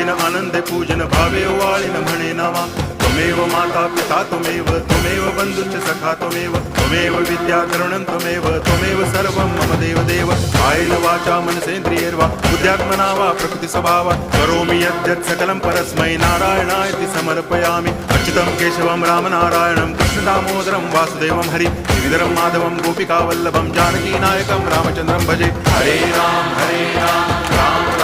पूजन आनंदे पूजन भावे वाळिन म्हणे नामा त्वमेव माता पिता त्वमेव बंधुश्च सखा त्वमेव विद्या तरुणं त्वमेव सर्वं मम देव कायेन वाचा मनसेन्द्रियैर्वा बुद्ध्यात्मना वा प्रकृति स्वभावात् करोमि यद्यत् सकलं परस्मै नारायणायति समर्पयामि अच्युतं केशवं रामनारायणं कृष्णदामोदरं वासुदेवं हरि गिरिधरं माधवं गोपिकावल्लभं जानकीनायकं रामचन्द्रं भजे हरे राम राम